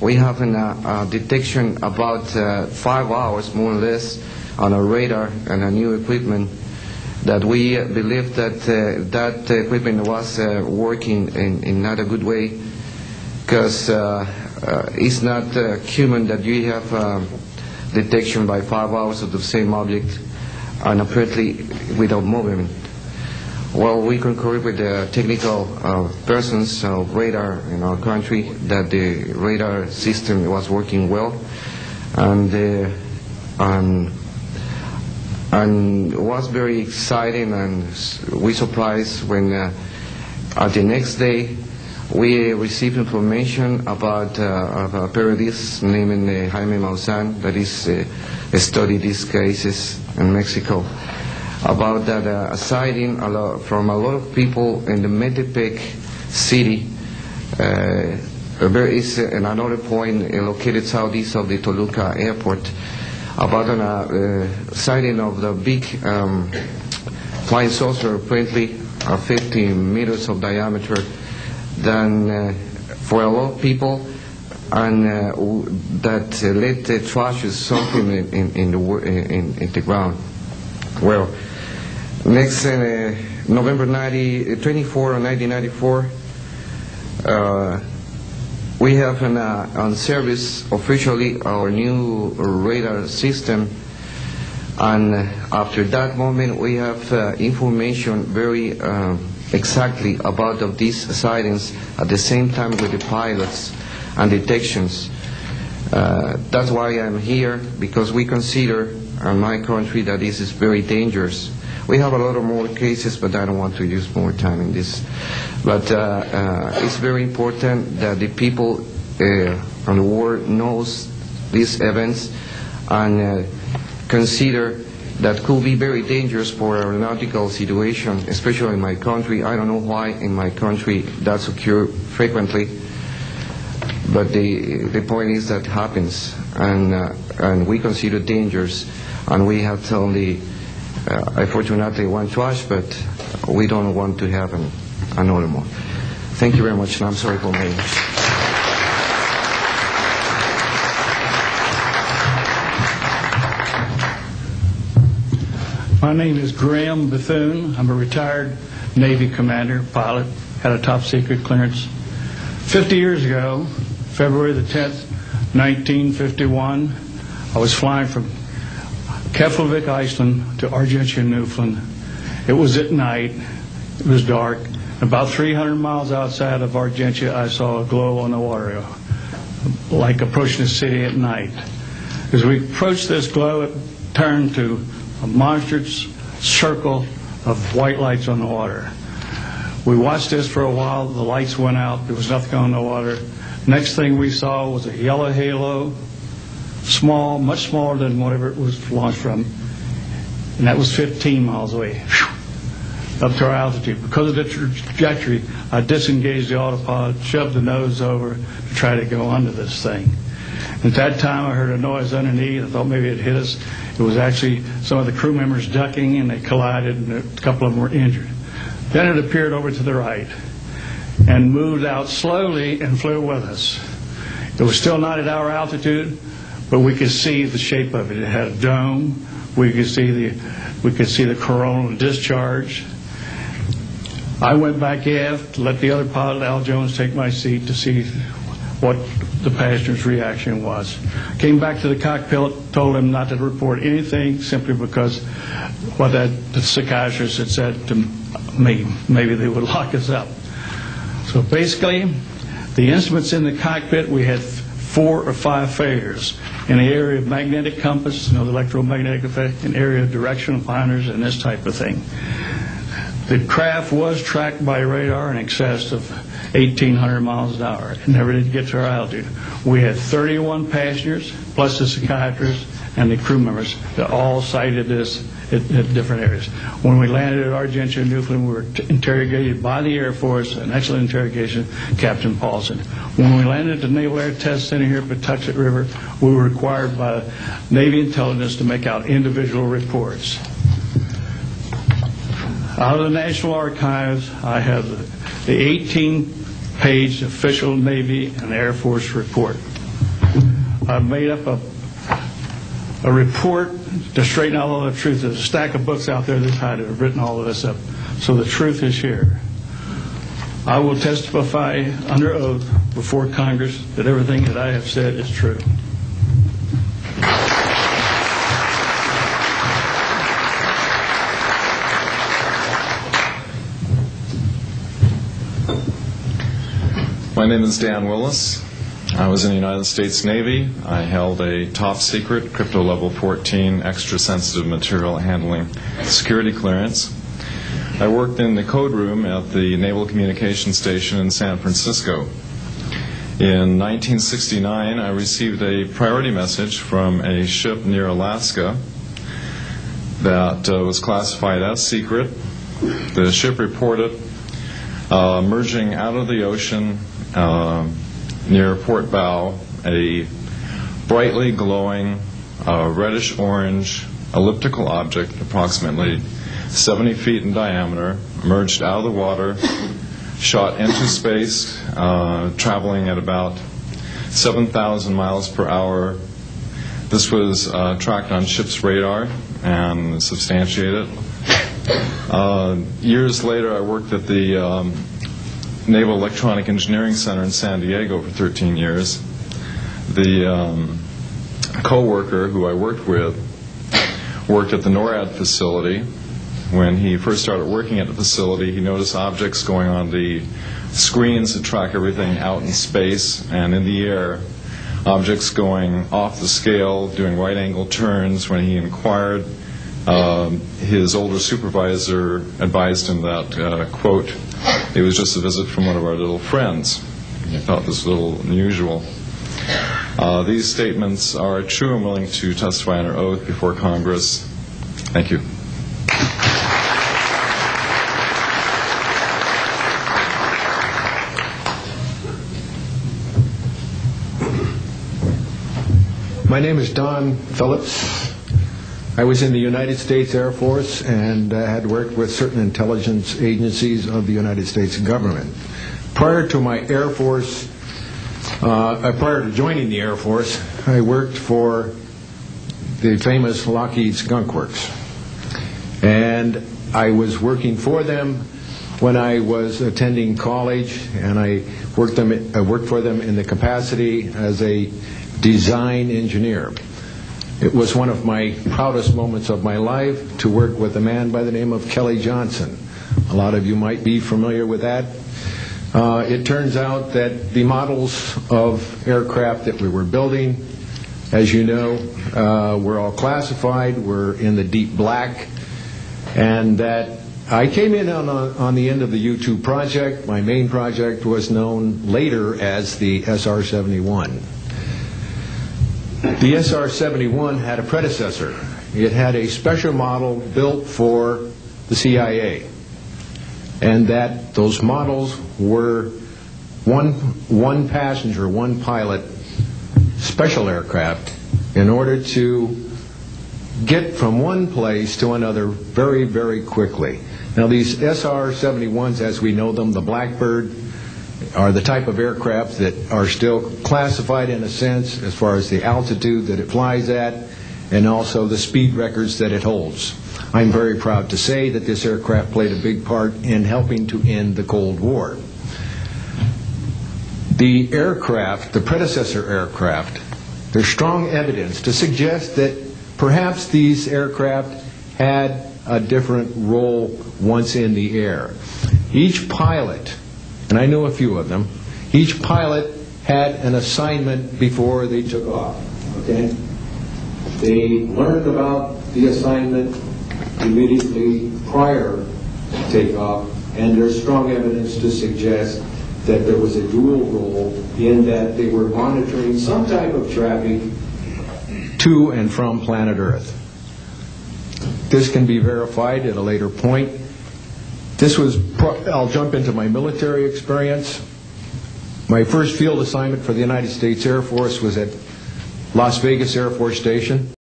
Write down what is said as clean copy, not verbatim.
we have a detection about 5 hours, more or less, on a radar and a new equipment that we believe that that equipment was working in not a good way, because it's not human that you have detection by 5 hours of the same object and apparently without movement. Well, we concur with the technical persons of radar in our country that the radar system was working well, and was very exciting, and we surprised when at the next day we received information about a periodist named Jaime Maussan that is studied these cases in Mexico, about that a sighting from a lot of people in the Metepec city. There is another point located southeast of the Toluca airport, about a sighting of the big flying saucer, apparently 50 meters of diameter, then for a lot of people, and that led the trashes something in the ground. Well, next November 24 of 1994, we have on service officially our new radar system, and after that moment we have information very exactly about of these sightings at the same time with the pilots and detections. That's why I'm here, because we consider in my country that this is very dangerous. We have a lot of more cases, but I don't want to use more time in this. But it's very important that the people on the world knows these events and consider that could be very dangerous for aeronautical situation, especially in my country. I don't know why in my country that's occur frequently, but the point is that happens, and we consider dangers, and we have only, unfortunately, one trash, but we don't want to have another more. Thank you very much, and I'm sorry for my English. My name is Graham Bethune. I'm a retired Navy commander, pilot, had a top secret clearance. 50 years ago, February the 10th, 1951, I was flying from Keflavik, Iceland to Argentia, Newfoundland. It was at night, it was dark. About 300 miles outside of Argentia, I saw a glow on the water, like approaching the city at night. As we approached this glow, it turned to a monstrous circle of white lights on the water. We watched this for a while. The lights went out. There was nothing on the water. Next thing we saw was a yellow halo, small, much smaller than whatever it was launched from, and that was 15 miles away, up to our altitude. Because of the trajectory, I disengaged the autopilot, shoved the nose over to try to go under this thing. At that time, I heard a noise underneath. I thought maybe it hit us. It was actually some of the crew members ducking, and they collided, and a couple of them were injured. Then it appeared over to the right and moved out slowly and flew with us. It was still not at our altitude, but we could see the shape of it. It had a dome. We could see the coronal discharge. I went back aft to let the other pilot, Al Jones, take my seat to see what the passenger's reaction was. Came back to the cockpit, told him not to report anything, simply because what the psychiatrist had said to me, maybe they would lock us up. So basically, the instruments in the cockpit, we had 4 or 5 failures. In the area of magnetic compass, the electromagnetic effect, in area of directional finders, and this type of thing. The craft was tracked by radar in excess of 1,800 miles an hour. It never did get to our altitude. We had 31 passengers, plus the psychiatrist and the crew members, that all cited this at different areas. When we landed at Argentia, Newfoundland, we were interrogated by the Air Force, an excellent interrogation, Captain Paulson. When we landed at the Naval Air Test Center here at Patuxent River, we were required by Navy intelligence to make out individual reports. Out of the National Archives, I have the 18-page official Navy and Air Force report. I made up a report to straighten out all the truth. There's a stack of books out there this high that have written all of this up. So the truth is here. I will testify under oath before Congress that everything that I have said is true. My name is Dan Willis. I was in the United States Navy. I held a top secret crypto level 14 extra sensitive material handling security clearance. I worked in the code room at the Naval Communications Station in San Francisco. In 1969, I received a priority message from a ship near Alaska that was classified as secret. The ship reported emerging out of the ocean near port bow, a brightly glowing reddish-orange elliptical object, approximately 70 feet in diameter, emerged out of the water, shot into space, traveling at about 7,000 miles per hour. This was tracked on ship's radar and substantiated. Years later, I worked at the Naval Electronic Engineering Center in San Diego for 13 years. The co-worker who I worked with worked at the NORAD facility. When he first started working at the facility, he noticed objects going on the screens that track everything out in space and in the air, objects going off the scale, doing right-angle turns. When he inquired, his older supervisor advised him that, quote, it was just a visit from one of our little friends. I thought this was a little unusual. These statements are true. I'm willing to testify under oath before Congress. Thank you. My name is Don Phillips. I was in the United States Air Force and had worked with certain intelligence agencies of the United States government. Prior to my Air Force, prior to joining the Air Force, I worked for the famous Lockheed Skunk Works. And I was working for them when I was attending college, and I worked for them in the capacity as a design engineer. It was one of my proudest moments of my life to work with a man by the name of Kelly Johnson. A lot of you might be familiar with that. It turns out that the models of aircraft that we were building, as you know, were all classified, were in the deep black, and that I came in on the end of the U-2 project. My main project was known later as the SR-71. The SR-71 had a predecessor. It had a special model built for the CIA, and that those models were one passenger, one pilot special aircraft in order to get from one place to another very, very quickly. Now these SR-71s, as we know them, the Blackbird, are the type of aircraft that are still classified in a sense as far as the altitude that it flies at and also the speed records that it holds. I'm very proud to say that this aircraft played a big part in helping to end the Cold War. The aircraft, the predecessor aircraft, there's strong evidence to suggest that perhaps these aircraft had a different role once in the air. Each pilot, and I know a few of them, each pilot had an assignment before they took off. Okay? They learned about the assignment immediately prior to takeoff, and there's strong evidence to suggest that there was a dual role in that they were monitoring some type of traffic to and from planet Earth. This can be verified at a later point. I'll jump into my military experience. My first field assignment for the United States Air Force was at Las Vegas Air Force Station.